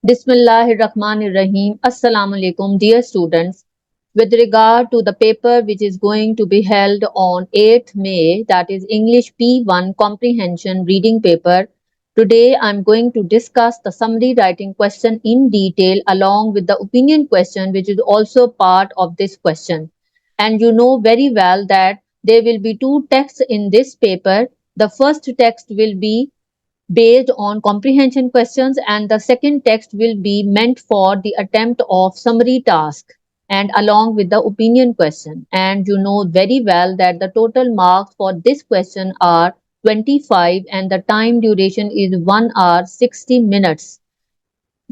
Bismillahirrahmanirrahim. Assalamu alaikum, dear students. With regard to the paper which is going to be held on 8th May, that is English P1 Comprehension Reading Paper, today I'm going to discuss the summary writing question in detail along with the opinion question, which is also part of this question. And you know very well that there will be two texts in this paper. The first text will be based on comprehension questions, and the second text will be meant for the attempt of summary task and along with the opinion question. And you know very well that the total marks for this question are 25 and the time duration is 1 hour 60 minutes.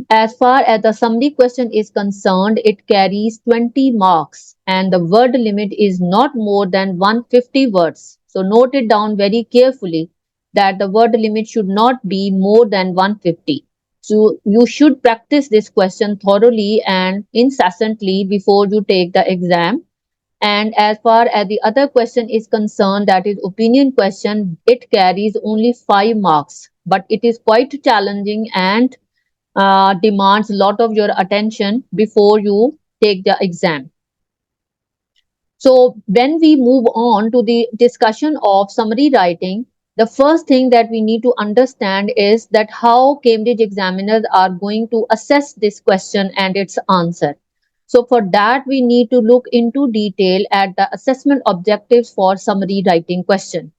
As far as the summary question is concerned, it carries 20 marks and the word limit is not more than 150 words. So note it down very carefully that the word limit should not be more than 150. So you should practice this question thoroughly and incessantly before you take the exam. And as far as the other question is concerned, that is opinion question, it carries only 5 marks, but it is quite challenging and demands a lot of your attention before you take the exam. So when we move on to the discussion of summary writing, the first thing that we need to understand is that how Cambridge examiners are going to assess this question and its answer. So for that, we need to look into detail at the assessment objectives for summary writing question.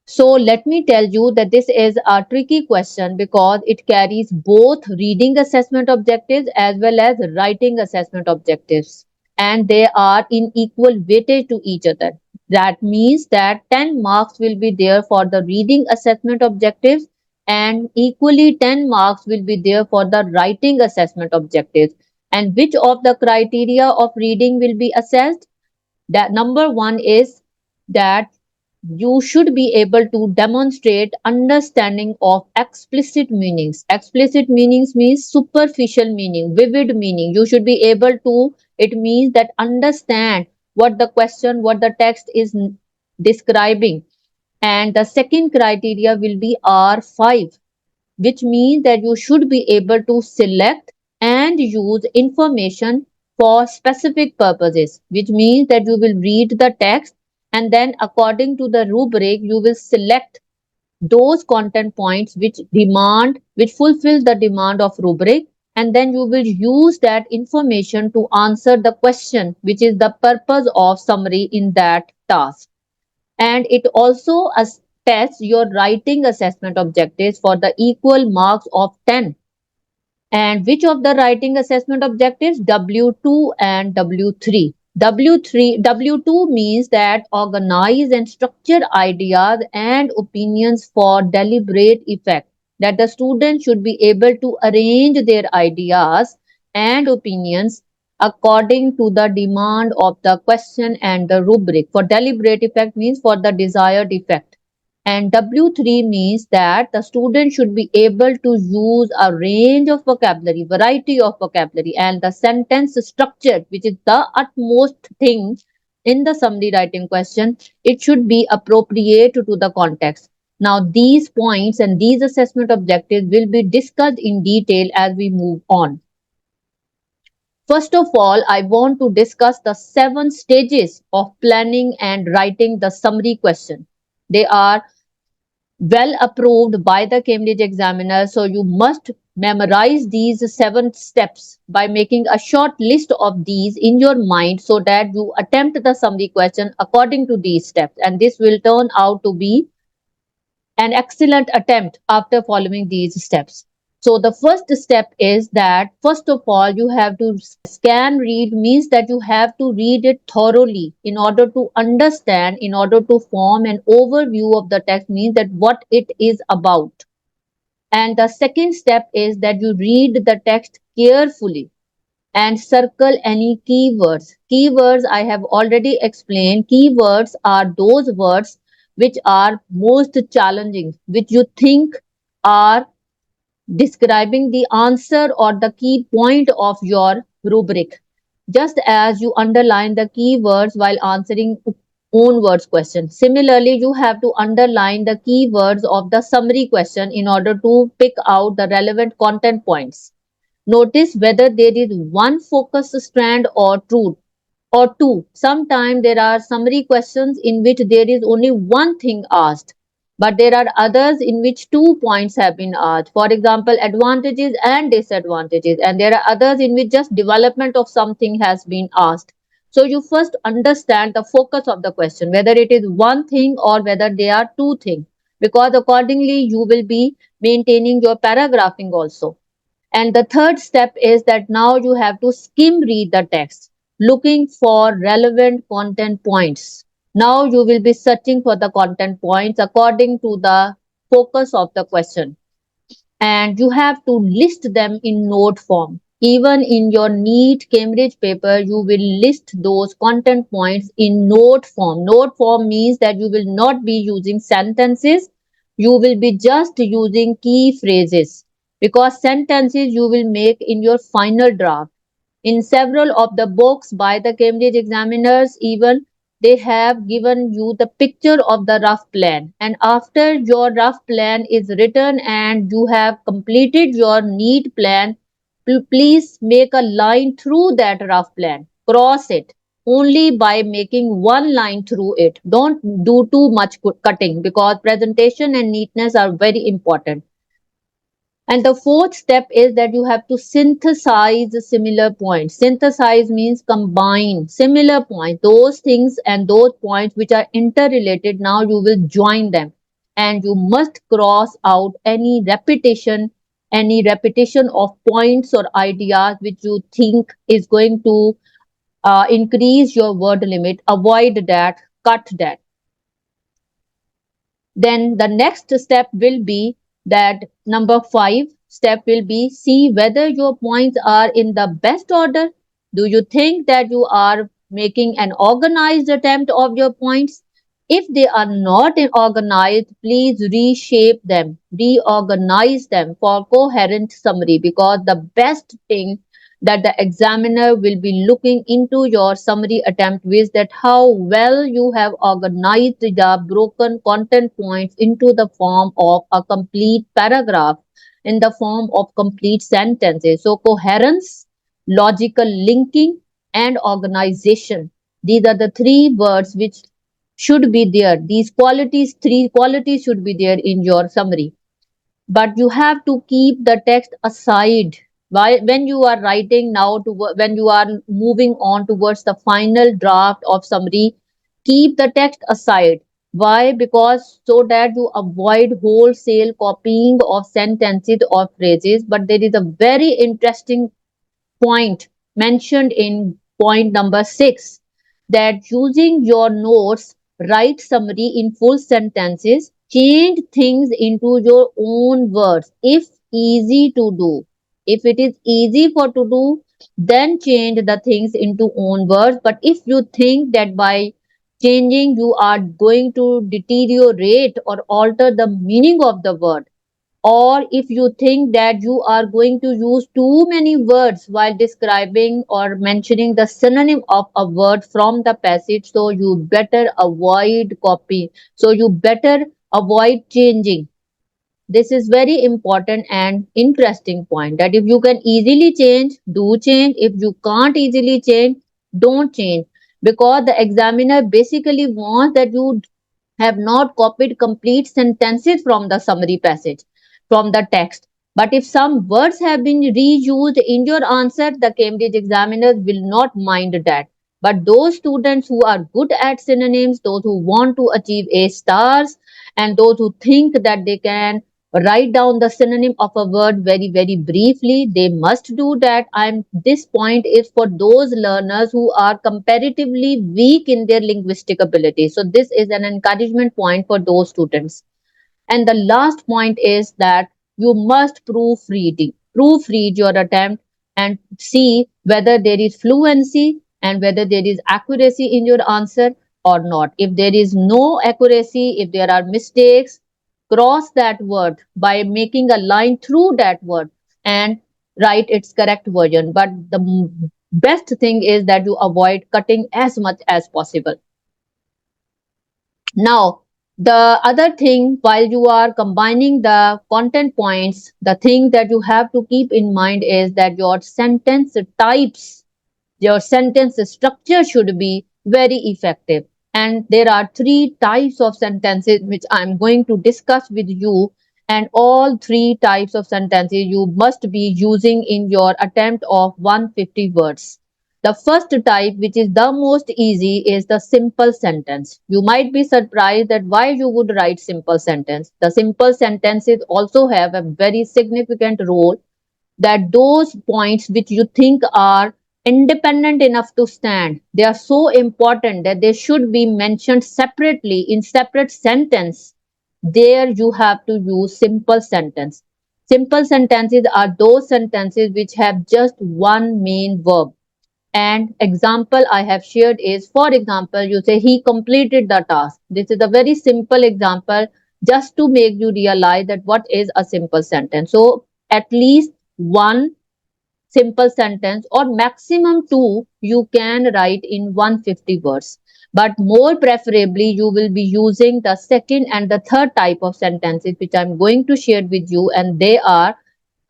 So let me tell you that this is a tricky question because it carries both reading assessment objectives as well as writing assessment objectives, and they are in equal weightage to each other. That means that 10 marks will be there for the reading assessment objectives and equally 10 marks will be there for the writing assessment objectives. And which of the criteria of reading will be assessed? That number one is that you should be able to demonstrate understanding of explicit meanings. Explicit meanings means superficial meaning, vivid meaning. You should be able to, it means that understand what the question, what the text is describing. And the second criteria will be R5, which means that you should be able to select and use information for specific purposes, which means that you will read the text and then according to the rubric you will select those content points which fulfill the demand of rubric, and then you will use that information to answer the question, which is the purpose of summary in that task. And it also tests your writing assessment objectives for the equal marks of 10. And which of the writing assessment objectives? W2 and W3. W2 means that organize and structure ideas and opinions for deliberate effect. That the student should be able to arrange their ideas and opinions according to the demand of the question and the rubric. For deliberate effect means for the desired effect. And W3 means that the student should be able to use a range of vocabulary, variety of vocabulary, and the sentence structure, which is the utmost thing in the summary writing question. It should be appropriate to the context. Now, these points and these assessment objectives will be discussed in detail as we move on. First of all, I want to discuss the 7 stages of planning and writing the summary question. They are well approved by the Cambridge examiner. So you must memorize these 7 steps by making a short list of these in your mind so that you attempt the summary question according to these steps. And this will turn out to be an excellent attempt after following these steps. So the first step is that first of all you have to scan read, means that you have to read it thoroughly in order to understand, in order to form an overview of the text, means that what it is about. And the second step is that you read the text carefully and circle any keywords. Keywords I have already explained. Keywords are those words which are most challenging, which you think are describing the answer or the key point of your rubric. Just as you underline the keywords while answering own words question. Similarly, you have to underline the keywords of the summary question in order to pick out the relevant content points. Notice whether there is one focus strand or truth or two. Sometimes there are summary questions in which there is only one thing asked, but there are others in which 2 points have been asked. For example, advantages and disadvantages, and there are others in which just development of something has been asked. So you first understand the focus of the question, whether it is one thing or whether they are two things, because accordingly you will be maintaining your paragraphing also. And the third step is that now you have to skim read the text, looking for relevant content points. Now you will be searching for the content points according to the focus of the question, and you have to list them in note form. Even in your NEET Cambridge paper, you will list those content points in note form. Note form means that you will not be using sentences, you will be just using key phrases, because sentences you will make in your final draft. In several of the books by the Cambridge examiners, even they have given you the picture of the rough plan. And after your rough plan is written and you have completed your neat plan, please make a line through that rough plan. Cross it only by making one line through it. Don't do too much cutting, because presentation and neatness are very important. And the fourth step is that you have to synthesize similar points. Synthesize means combine similar points, those things and those points which are interrelated. Now you will join them, and you must cross out any repetition of points or ideas which you think is going to increase your word limit. Avoid that, cut that. Then the next step will be that number 5 step will be see whether your points are in the best order. Do you think that you are making an organized attempt of your points? If they are not organized, please reshape them, reorganize them for coherent summary, because the best thing that the examiner will be looking into your summary attempt is that how well you have organized the broken content points into the form of a complete paragraph, in the form of complete sentences. So coherence, logical linking, and organization, these are the three words which should be there. These qualities, three qualities should be there in your summary. But you have to keep the text aside. Why? When you are writing now to when you are moving on towards the final draft of summary, keep the text aside. Why? Because so that you avoid wholesale copying of sentences or phrases. But there is a very interesting point mentioned in point number 6, that using your notes, write summary in full sentences, change things into your own words if easy to do. If it is easy for to do, then change the things into own words. But if you think that by changing you are going to deteriorate or alter the meaning of the word, or if you think that you are going to use too many words while describing or mentioning the synonym of a word from the passage, so you better avoid copy. So you better avoid changing. This is very important and interesting point, that if you can easily change, do change. If you can't easily change, don't change, because the examiner basically wants that you have not copied complete sentences from the summary passage, from the text. But if some words have been reused in your answer, the Cambridge examiners will not mind that. But those students who are good at synonyms, those who want to achieve A stars, and those who think that they can write down the synonym of a word very, very briefly, they must do that. And this point is for those learners who are comparatively weak in their linguistic ability. So this is an encouragement point for those students. And the last point is that you must proofread your attempt and see whether there is fluency and whether there is accuracy in your answer or not. If there is no accuracy, if there are mistakes, cross that word by making a line through that word and write its correct version. But the best thing is that you avoid cutting as much as possible. Now, the other thing, while you are combining the content points, the thing that you have to keep in mind is that your sentence types, your sentence structure should be very effective. And there are three types of sentences which I'm going to discuss with you. And all three types of sentences you must be using in your attempt of 150 words. The first type, which is the most easy, is the simple sentence. You might be surprised that why you would write simple sentence. The simple sentences also have a very significant role, that those points which you think are independent enough to stand, they are so important that they should be mentioned separately in separate sentence. There you have to use simple sentence. Simple sentences are those sentences which have just one main verb. And example I have shared is, for example, you say he completed the task. This is a very simple example just to make you realize that what is a simple sentence. So at least one simple sentence or maximum two you can write in 150 words. But more preferably, you will be using the second and the third type of sentences which I'm going to share with you, and they are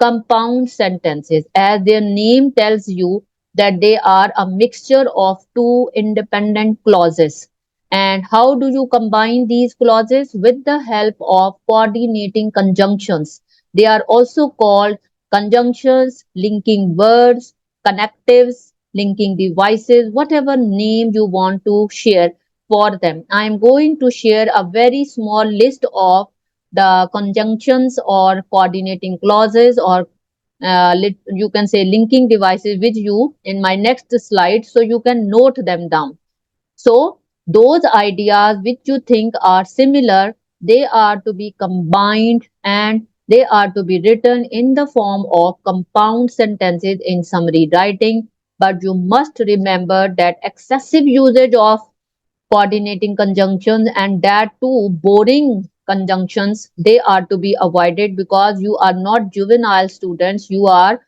compound sentences. As their name tells you, that they are a mixture of two independent clauses. And how do you combine these clauses? With the help of coordinating conjunctions. They are also called conjunctions, linking words, connectives, linking devices, whatever name you want to share for them. I am going to share a very small list of the conjunctions or coordinating clauses, or you can say linking devices with you in my next slide, so you can note them down. So those ideas which you think are similar, they are to be combined and they are to be written in the form of compound sentences in summary writing. But you must remember that excessive usage of coordinating conjunctions, and that too boring conjunctions, they are to be avoided, because you are not juvenile students, you are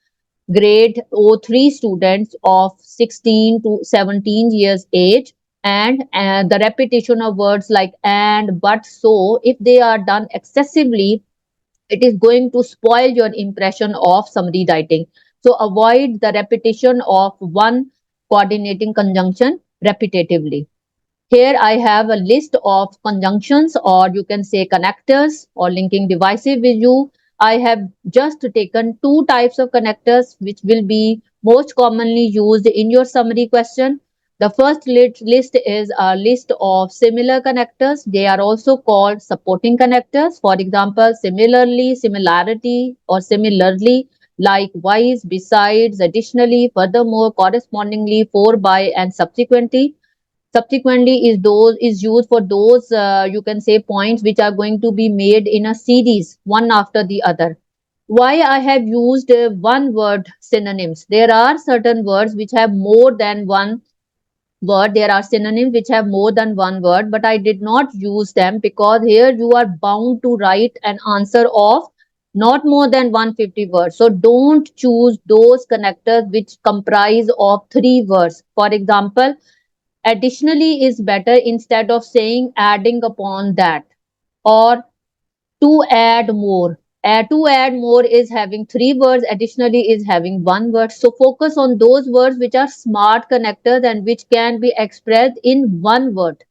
grade O3 students of 16 to 17 years age. And the repetition of words like and, but, so, if they are done excessively, it is going to spoil your impression of summary writing. So avoid the repetition of one coordinating conjunction repetitively. Here I have a list of conjunctions, or you can say connectors or linking devices with you. I have just taken two types of connectors which will be most commonly used in your summary question. The first list is a list of similar connectors. They are also called supporting connectors. For example, similarly, similarity, or similarly, likewise, besides, additionally, furthermore, correspondingly, for, by, and subsequently. Subsequently is used for those you can say points which are going to be made in a series one after the other. Why I have used one word synonyms? There are certain words which have more than one word. There are synonyms which have more than one word, but I did not use them because here you are bound to write an answer of not more than 150 words. So don't choose those connectors which comprise of three words. For example, additionally is better instead of saying adding upon that, or to add more. To add more is having three words, additionally is having one word. So focus on those words which are smart connectors and which can be expressed in one word.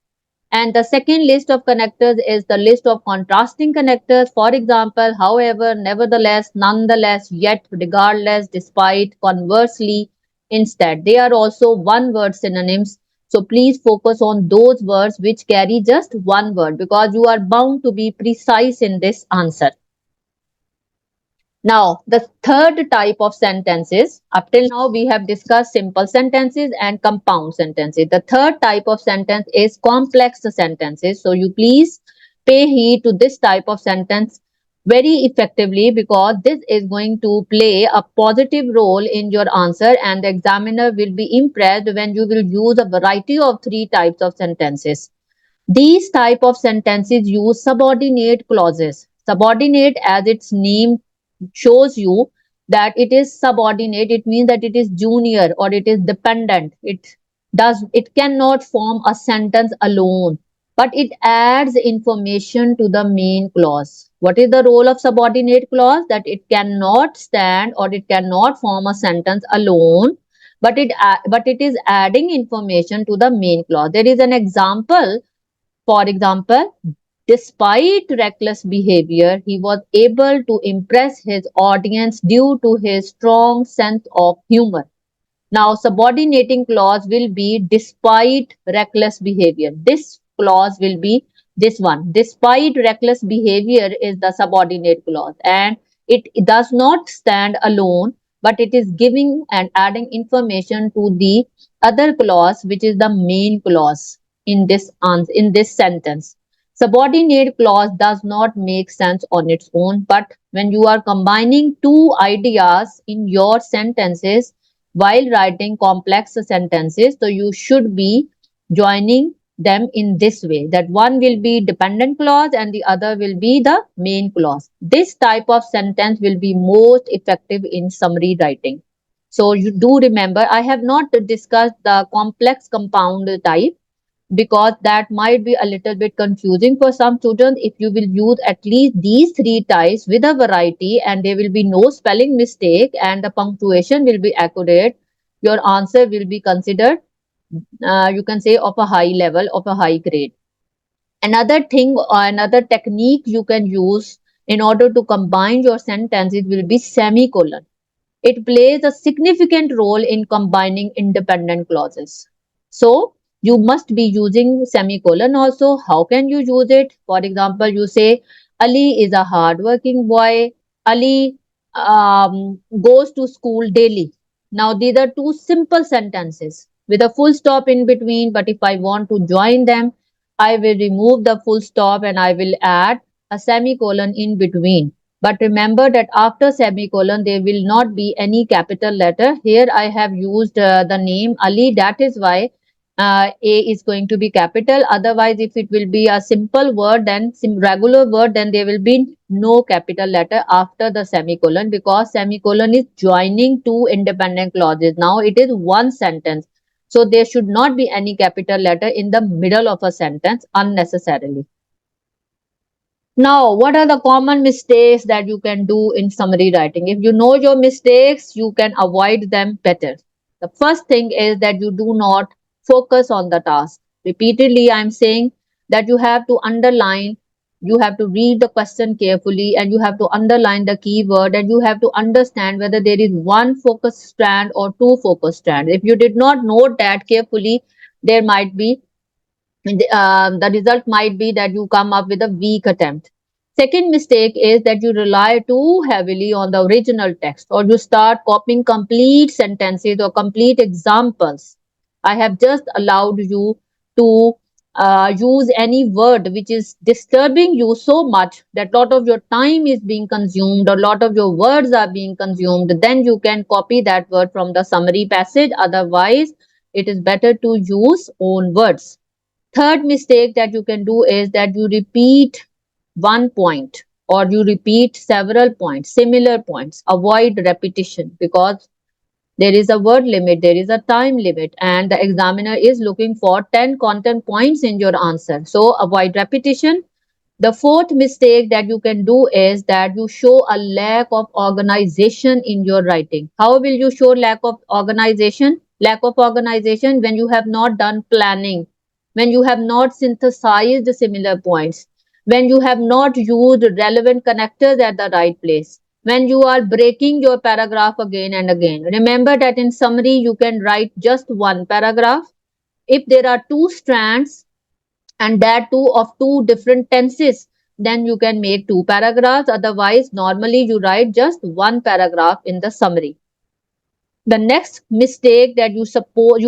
And the second list of connectors is the list of contrasting connectors. For example, however, nevertheless, nonetheless, yet, regardless, despite, conversely, instead. They are also one word synonyms. So please focus on those words which carry just one word, because you are bound to be precise in this answer. Now, the third type of sentences, up till now we have discussed simple sentences and compound sentences. The third type of sentence is complex sentences. So you please pay heed to this type of sentence very effectively, because this is going to play a positive role in your answer, and the examiner will be impressed when you will use a variety of three types of sentences. These type of sentences use subordinate clauses. Subordinate, as its name shows you, that it is subordinate. It means that it is junior or it is dependent. It cannot form a sentence alone. but it adds information to the main clause. What is the role of subordinate clause? That it cannot stand or it cannot form a sentence alone, but it is adding information to the main clause. There is an example. For example, despite reckless behavior, he was able to impress his audience due to his strong sense of humor. Now, subordinating clause will be despite reckless behavior. This clause will be this one. Despite reckless behavior is the subordinate clause, and it does not stand alone, but it is giving and adding information to the other clause, which is the main clause in this answer, in this sentence. Subordinate clause does not make sense on its own, but when you are combining two ideas in your sentences, while writing complex sentences, so you should be joining them in this way, that one will be dependent clause and the other will be the main clause. This type of sentence will be most effective in summary writing. So you do remember, I have not discussed the complex compound type because that might be a little bit confusing for some students. If you will use at least these three types with a variety, and there will be no spelling mistake and the punctuation will be accurate, your answer will be considered, you can say, of a high level, of a high grade. Another thing or another technique you can use in order to combine your sentences will be semicolon. It plays a significant role in combining independent clauses. So you must be using semicolon also. How can you use it? For example, you say Ali is a hardworking boy. Ali goes to school daily. Now these are two simple sentences with a full stop in between. But if I want to join them, I will remove the full stop and I will add a semicolon in between. But remember that after semicolon, there will not be any capital letter. Here I have used the name Ali. That is why A is going to be capital. Otherwise, if it will be a simple word, then regular word, then there will be no capital letter after the semicolon, because semicolon is joining two independent clauses. Now it is one sentence. So there should not be any capital letter in the middle of a sentence unnecessarily. Now, what are the common mistakes that you can do in summary writing? If you know your mistakes, you can avoid them better. The first thing is that you do not focus on the task. Repeatedly, I am saying that you have to underline, you have to read the question carefully, and you have to underline the keyword, and you have to understand whether there is one focus strand or two focus strands. If you did not note that carefully, there might be the result might be that you come up with a weak attempt. Second mistake is that you rely too heavily on the original text, or you start copying complete sentences or complete examples. I have just allowed you to use any word which is disturbing you so much that lot of your time is being consumed or lot of your words are being consumed. Then you can copy that word from the summary passage. Otherwise, it is better to use own words. Third mistake that you can do is that you repeat one point or you repeat several points, similar points. Avoid repetition because there is a word limit, there is a time limit, and the examiner is looking for 10 content points in your answer. So avoid repetition. The fourth mistake that you can do is that you show a lack of organization in your writing. How will you show lack of organization? Lack of organization when you have not done planning, when you have not synthesized similar points, when you have not used relevant connectors at the right place, when you are breaking your paragraph again and again. Remember that in summary, you can write just one paragraph. If there are two strands, and that too of two different tenses, then you can make two paragraphs. Otherwise, normally you write just one paragraph in the summary. The next mistake that you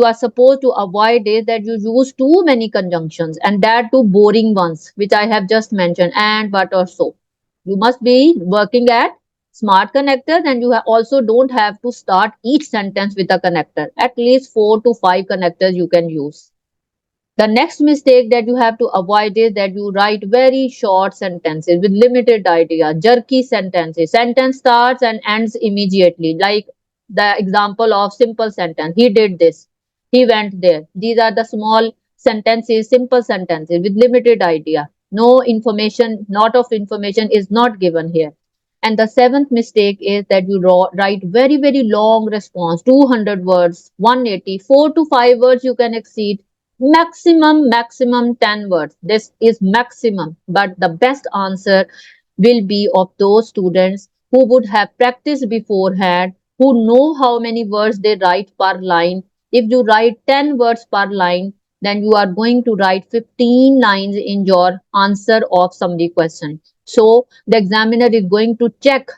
are supposed to avoid is that you use too many conjunctions, and that too boring ones, which I have just mentioned, and, but, or so. You must be working at smart connectors, and you also don't have to start each sentence with a connector. At least 4 to 5 connectors you can use. The next mistake that you have to avoid is that you write very short sentences with limited idea, jerky sentences. Sentence starts and ends immediately, like the example of simple sentence. He did this. He went there. These are the small sentences, simple sentences with limited idea. No information, lot of information is not given here. And the seventh mistake is that you write very, very long response, 200 words, 180, 4 to 5 words you can exceed. Maximum 10 words. This is maximum. But the best answer will be of those students who would have practiced beforehand, who know how many words they write per line. If you write 10 words per line, then you are going to write 15 lines in your answer of summary question. So the examiner is going to check,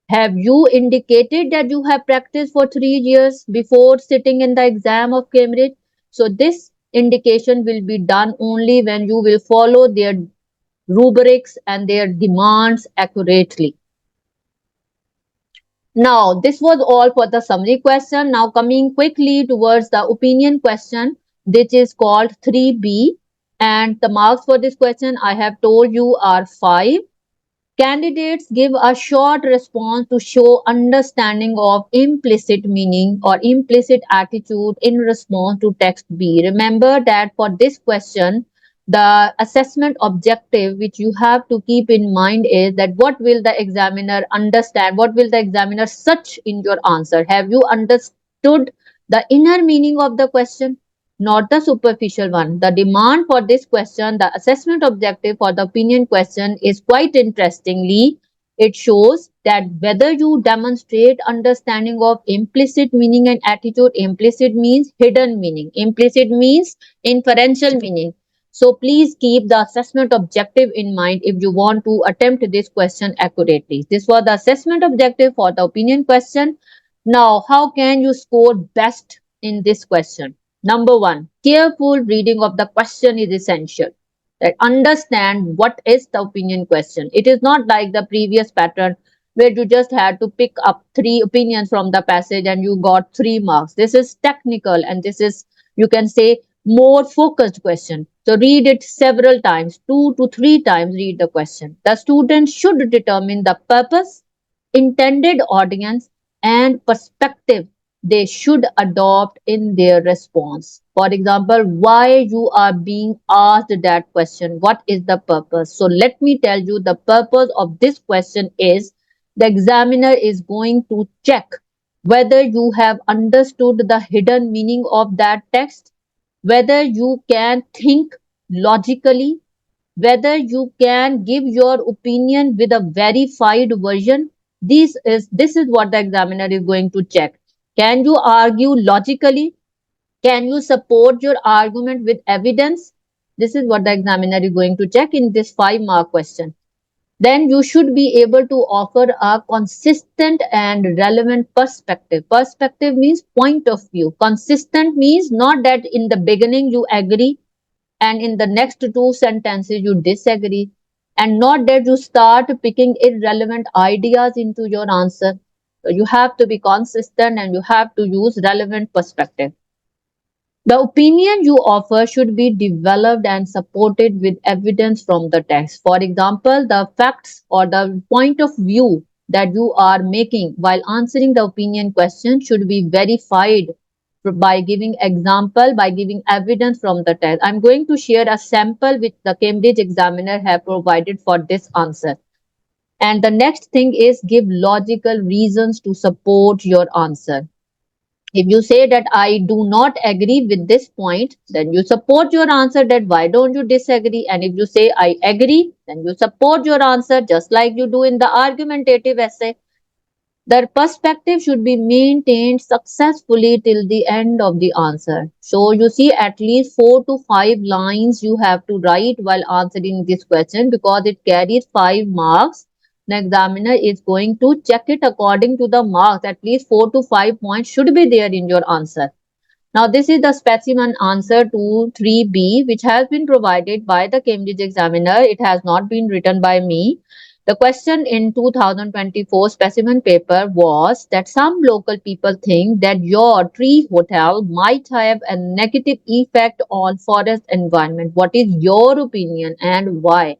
have you indicated that you have practiced for 3 years before sitting in the exam of Cambridge? So this indication will be done only when you will follow their rubrics and their demands accurately. Now, this was all for the summary question. Now, coming quickly towards the opinion question, which is called 3B. And the marks for this question I have told you are 5. Candidates give a short response to show understanding of implicit meaning or implicit attitude in response to text B. Remember that for this question, the assessment objective which you have to keep in mind is that what will the examiner understand? What will the examiner search in your answer? Have you understood the inner meaning of the question? Not the superficial one. The demand for this question, the assessment objective for the opinion question is quite interestingly, it shows that whether you demonstrate understanding of implicit meaning and attitude. Implicit means hidden meaning. Implicit means inferential meaning. So please keep the assessment objective in mind if you want to attempt this question accurately. This was the assessment objective for the opinion question. Now, how can you score best in this question? Number one, careful reading of the question is essential. That understand what is the opinion question. It is not like the previous pattern where you just had to pick up 3 opinions from the passage and you got 3 marks. This is technical and this is, you can say, more focused question. So read it several times, 2 to 3 times read the question. The student should determine the purpose, intended audience, and perspective they should adopt in their response. For example, why you are being asked that question, what is the purpose? So let me tell you, the purpose of this question is the examiner is going to check whether you have understood the hidden meaning of that text, whether you can think logically, whether you can give your opinion with a verified version. This is what the examiner is going to check. Can you argue logically? Can you support your argument with evidence? This is what the examiner is going to check in this 5-mark question. Then you should be able to offer a consistent and relevant perspective. Perspective means point of view. Consistent means not that in the beginning you agree and in the next 2 sentences you disagree, and not that you start picking irrelevant ideas into your answer. So you have to be consistent and you have to use relevant perspective. The opinion you offer should be developed and supported with evidence from the text. For example, the facts or the point of view that you are making while answering the opinion question should be verified by giving example, by giving evidence from the text. I'm going to share a sample which the Cambridge examiner have provided for this answer. And the next thing is give logical reasons to support your answer. If you say that I do not agree with this point, then you support your answer that why don't you disagree? And if you say I agree, then you support your answer just like you do in the argumentative essay. The perspective should be maintained successfully till the end of the answer. So you see at least 4 to 5 lines you have to write while answering this question because it carries 5 marks. The examiner is going to check it according to the marks. At least 4 to 5 points should be there in your answer. Now this is the specimen answer to 3B which has been provided by the Cambridge examiner. It has not been written by me. The question in 2024 specimen paper was that some local people think that your tree hotel might have a negative effect on forest environment. What is your opinion and why?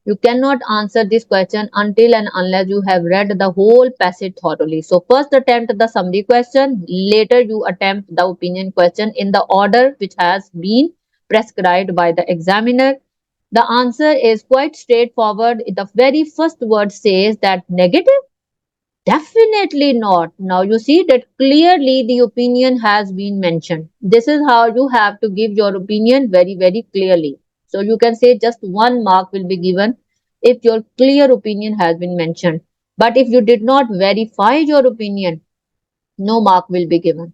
You cannot answer this question until and unless you have read the whole passage thoroughly. So first attempt the summary question, later you attempt the opinion question in the order which has been prescribed by the examiner? The answer is quite straightforward. The very first word says that negative. Definitely not. Now you see that clearly the opinion has been mentioned. This is how you have to give your opinion very, very clearly. So you can say just 1 mark will be given if your clear opinion has been mentioned. But if you did not verify your opinion, no mark will be given.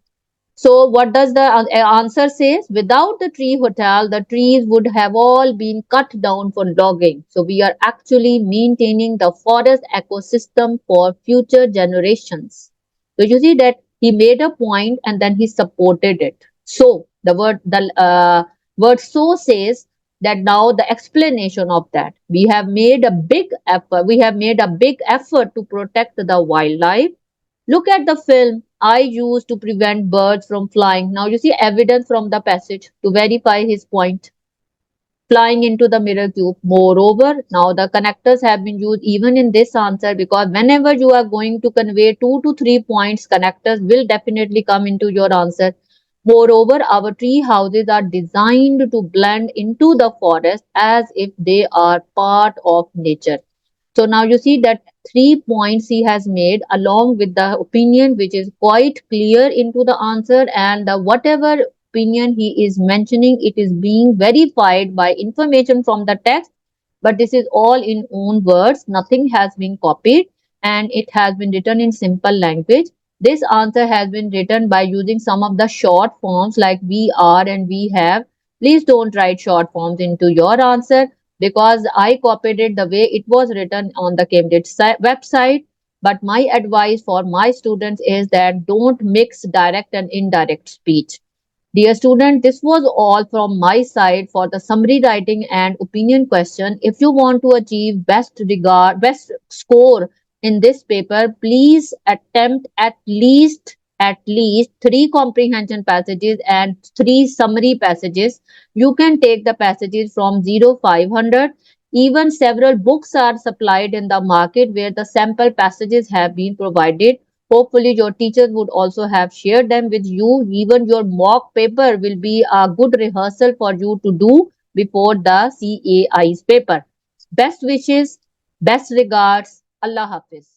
So what does the answer says? Without the tree hotel, the trees would have all been cut down for logging. So we are actually maintaining the forest ecosystem for future generations. So you see that he made a point and then he supported it. So the word so says that now the explanation of that we have made a big effort. We have made a big effort to protect the wildlife. Look at the film I used to prevent birds from flying. Now you see evidence from the passage to verify his point. Flying into the mirror cube. Moreover, now the connectors have been used even in this answer because whenever you are going to convey 2 to 3 points, connectors will definitely come into your answer. Moreover, our tree houses are designed to blend into the forest as if they are part of nature. So now you see that 3 points he has made along with the opinion which is quite clear into the answer, and the whatever opinion he is mentioning, it is being verified by information from the text, but this is all in own words. Nothing has been copied and it has been written in simple language. This answer has been written by using some of the short forms like we are and we have. Please don't write short forms into your answer because I copied it the way it was written on the Cambridge website. But my advice for my students is that don't mix direct and indirect speech. Dear student, this was all from my side for the summary writing and opinion question. If you want to achieve best score in this paper, please attempt at least 3 comprehension passages and 3 summary passages. You can take the passages from 0 500. Even several books are supplied in the market where the sample passages have been provided. Hopefully, your teachers would also have shared them with you. Even your mock paper will be a good rehearsal for you to do before the CAI's paper. Best wishes, best regards. Allah Hafiz.